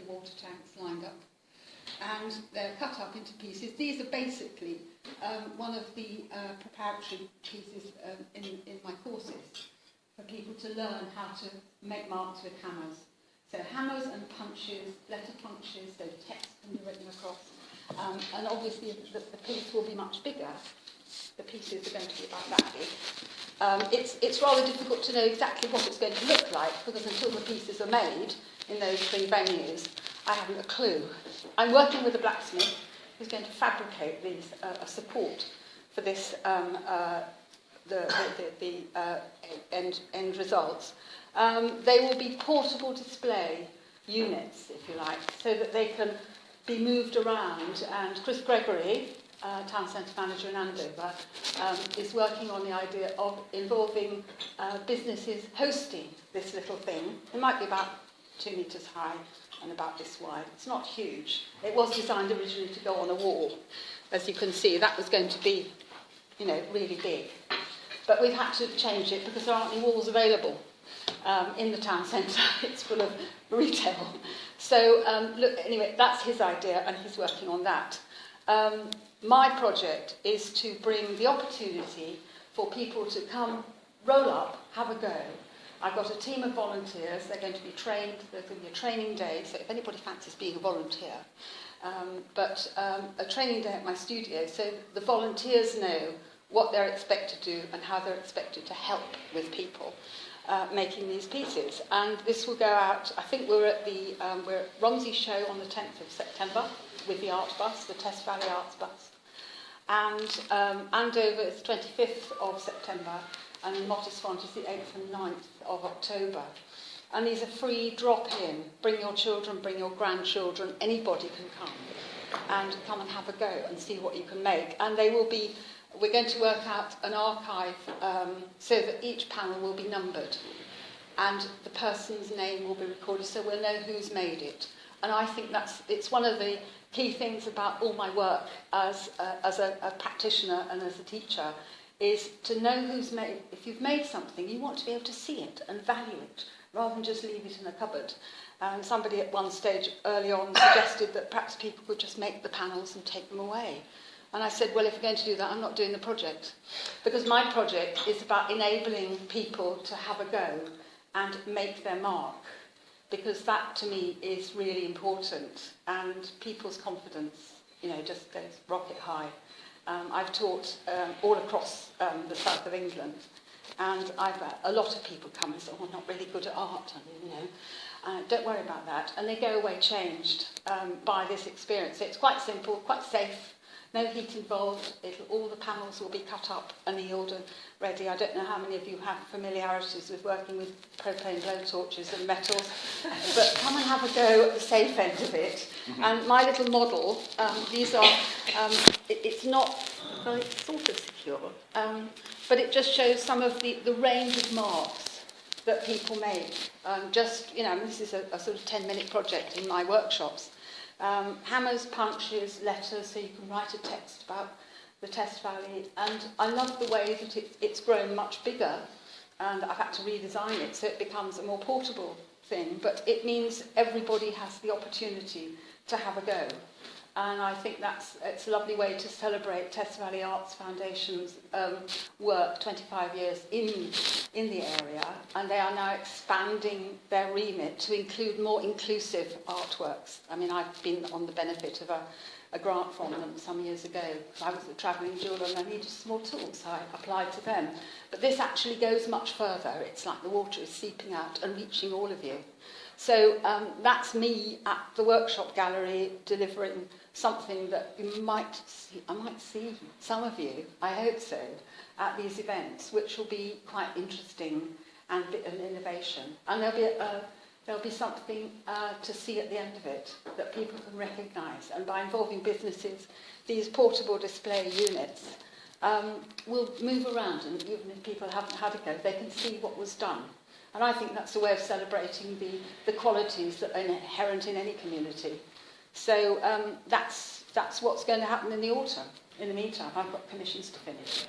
dirty water tanks lined up. And they're cut up into pieces. These are basically one of the preparatory pieces in my courses for people to learn how to make marks with hammers. So hammers and punches, letter punches, so text can be written across. And obviously the piece will be much bigger. The pieces are going to be about that big. It's rather difficult to know exactly what it's going to look like, because until the pieces are made in those 3 venues, I haven't a clue. I'm working with a blacksmith who's going to fabricate these support for this end results. They will be portable display units, if you like, so that they can be moved around. And Chris Gregory, Town Centre Manager in Andover, is working on the idea of involving businesses hosting this little thing. It might be about 2 metres high and about this wide. It's not huge. It was designed originally to go on a wall. As you can see, that was going to be, really big. But we've had to change it because there aren't any walls available in the town centre. It's full of retail. So, look, anyway, that's his idea, and he's working on that. My project is to bring the opportunity for people to come, roll up, have a go. I've got a team of volunteers. They're going to be trained. There's going to be a training day, so if anybody fancies being a volunteer. A training day at my studio, so the volunteers know what they're expected to do and how they're expected to help with people making these pieces. And this will go out, I think we're at Romsey's show on the 10th of September with the art bus, the Test Valley Arts bus. And Andover is 25th of September, and Mottisfont is the 8th and 9th of October. And these are free drop-in. Bring your children, bring your grandchildren, anybody can come and have a go and see what you can make. And we're going to work out an archive so that each panel will be numbered and the person's name will be recorded, so we'll know who's made it. And I think it's one of the key things about all my work as a practitioner and as a teacher, is to know who's made. If you've made something, you want to be able to see it and value it, rather than just leave it in a cupboard. And somebody at one stage early on suggested that perhaps people could just make the panels and take them away. And I said, well, if we're going to do that, I'm not doing the project. Because my project is about enabling people to have a go and make their mark. Because that, to me, is really important. And people's confidence, just goes rocket high. I've taught all across the south of England. And I've had a lot of people come and say, oh, I'm not really good at art. Don't worry about that. And they go away changed by this experience. So it's quite simple, quite safe. No heat involved. All the panels will be cut up, annealed and ready. I don't know how many of you have familiarities with working with propane blowtorches and metals, but come and have a go at the safe end of it. And my little model, these are, it's not, well, it's sort of secure, but it just shows some of the range of marks that people make. This is a sort of 10-minute project in my workshops. Hammers, punches, letters, so you can write a text about the Test Valley. And I love the way that it's grown much bigger, and I've had to redesign it so it becomes a more portable thing. But it means everybody has the opportunity to have a go. And I think it's a lovely way to celebrate Test Valley Arts Foundation's work, 25 years in the area, and they are now expanding their remit to include more inclusive artworks. I mean, I've been on the benefit of a grant from them some years ago. I was a travelling jeweller and I needed small tools, so I applied to them. But this actually goes much further. It's like the water is seeping out and reaching all of you. So that's me at the workshop gallery delivering something that you might see. I might see some of you, I hope so, at these events, which will be quite interesting and an innovation. And there'll be something to see at the end of it that people can recognise. And by involving businesses, these portable display units will move around, and even if people haven't had a go, they can see what was done. And I think that's a way of celebrating the qualities that are inherent in any community. So that's what's going to happen in the autumn. In the meantime, I've got commissions to finish.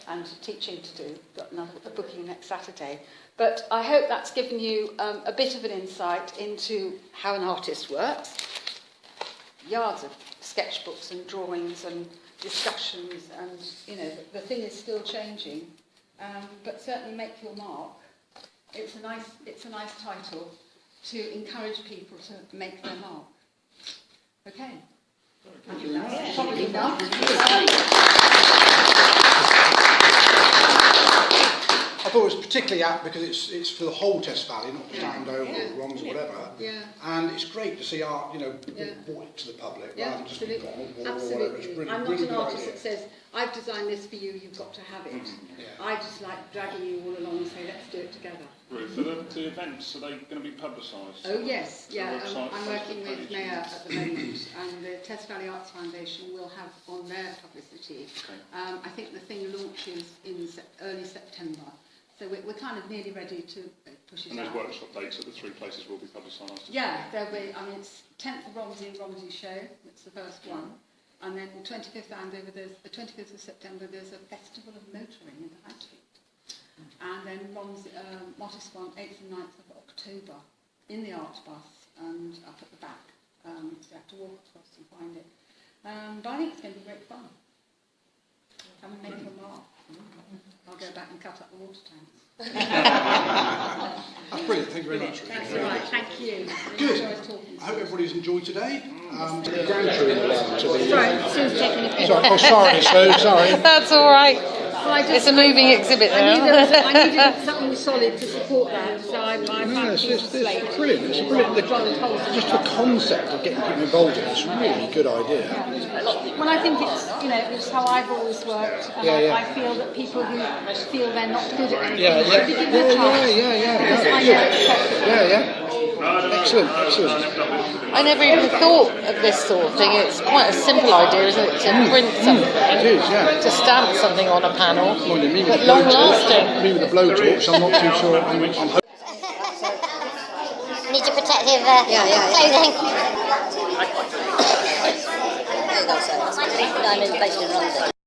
and teaching to do. Got a booking next Saturday. But I hope that's given you a bit of an insight into how an artist works. Yards of sketchbooks and drawings and discussions, and you know the thing is still changing. But certainly make your mark. It's a nice title to encourage people to make their mark. Okay. Thank you very much. Probably not. I thought it was particularly apt because it's for the whole Test Valley, not just Andover or Romsey or whatever. Yeah. And it's great to see art, you know, brought it to the public rather than just put on a wall or whatever. It's really, I'm not really an good artist idea. that says, I've designed this for you, you've got to have it. I just like dragging you all along and say, let's do it together. Ruth, are the events, are they going to be publicised? Oh yes, yeah. Website, I'm working Facebook with page? Mayor at the moment, and the Test Valley Arts Foundation will have on their publicity. Okay. I think the thing launches in early September, so we're kind of nearly ready to push it And out. those workshop dates at the 3 places will be publicised? Yeah, there'll be. I mean, it's 10th of Romsey and Romsey Show. That's the first one. And then the 25th Andover, there's the 25th of September. There's a festival of motoring in the High Street. And then Mottisfont, 8th and 9th of October, in the art bus and up at the back. So you have to walk across and find it. But I think it's going to be great fun. Come and make your mark. I'll go back and cut up the water tanks. That's brilliant, thank you very much. That's all right, thank you. Good. Enjoyed talking to I hope you. everybody's enjoyed today. Sorry, Sue's taking a picture. Sorry, oh, sorry, Sue, sorry. That's all right. Well, It's a moving exhibit I now. needed something solid to support that, so I found a piece of slate. It's brilliant. It's brilliant. Just the concept of getting people involved in it's a really good idea. Well, I think it's, you know, it's how I've always worked, and I feel that people who feel they're not good at anything should be given a chance. Because I know it's possible. Excellent, excellent. I never even thought of this sort of thing. It's quite a simple idea, isn't it? To print something, It is, yeah. to stamp something on a panel, Mind you, me with but the long blowtorch- lasting. Me with the blowtorch, I'm not too sure. I'm hoping. Need your protective clothing. Diamond based in Romsey.